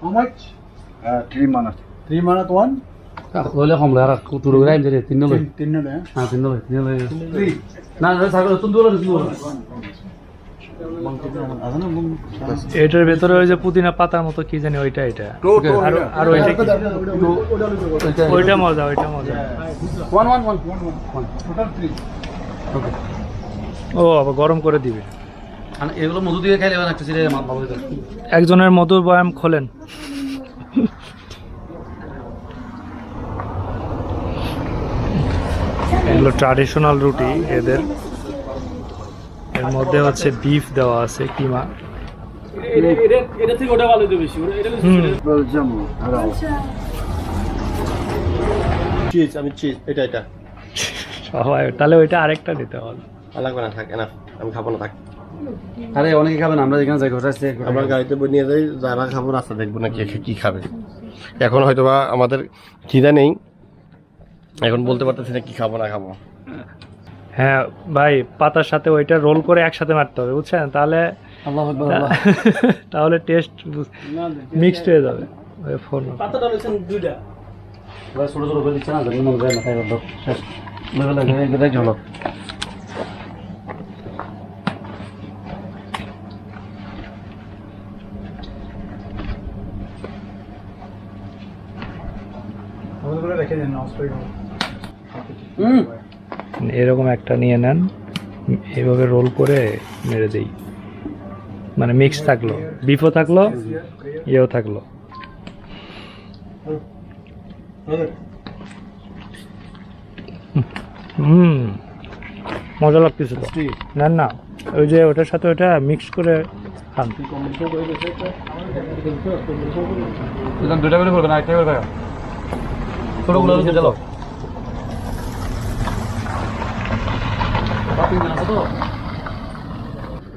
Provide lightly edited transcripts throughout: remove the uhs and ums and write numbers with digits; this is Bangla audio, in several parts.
How much? 3 manat. 3 manat one? Boleh kamu lara turun gerai jadi tinno loh. Tinno le. Ah tinno loh. 3. Nah, saya kalau tunduk loh tunduk. এটার ভেতরে ওই যে পুদিনা পাতার মতো কি জানি ওইটা এটা আর ওইটা কি? ওইটা মজা ওইটা মজা One. Total 3. ও আবার গরম করে দিবে আর এগুলো মধু দিয়ে খাইলে মানে একটা সিরে ভালো হতো। একজনের মধুর বয়াম খোলেন এগুলো ট্র্যাডিশনাল রুটি এদের এর মধ্যে হচ্ছে বিফ দেওয়া আছে কিমা এটা থেকে ওটা ভালো বেশি Belgium. চিজ আমি চিজ এটা সবাই তাহলে ওইটা আরেকটা দিতে হবে লাগবে না থাক না আমি খাবো না থাক আরে অনেকে খাবেন আমরা যেখানে যাই ঘরে আসছে আমরা গাড়িতে নিয়ে যাই যারা খাবো রাস্তা দেখবো না কে কি খাবে এখন হয়তো বা আমাদের খিদা নেই এখন বলতে পারতেছি না কি খাবো না খাবো হ্যাঁ ভাই পাতার সাথে ওইটা রোল করে একসাথে মারতে হবে বুঝছেন তাহলে আল্লাহু আকবার আল্লাহ তাহলে টেস্ট মিক্সড হয়ে যাবে ওই ফোন পাতাটা হইছেন দুইটা ভাই ছোট ছোট করে দিচ্ছে না জানি মন যায় না তাই বলতো শেষ লেভেল লাগে দেখ হলো আমাদের রেখে দেন নষ্ট হয়ে যাবে এরকম একটা নিয়ে নেন এইভাবে রোল করে মেরে দেই মানে মিক্স থাকলো বিফও থাকলো ইয়েও থাকলো মজা লাগতেছে তো না না ওই যে ওটার সাথে ওটা মিক্স করে খান দুটা করে করবে না একটা করে খাও ছোটগুলো দিয়ে দাও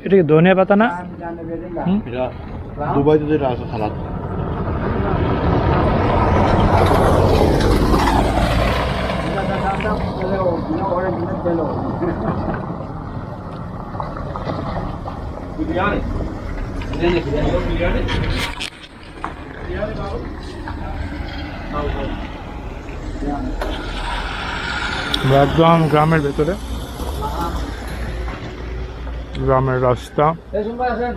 এটা কি ধনিয়া পাতা না এটা দুবাইতে যেটা আছে সালাদ আমরা একদম গ্রামের ভেতরে গ্রামের রাস্তা এই শুনবা আসেন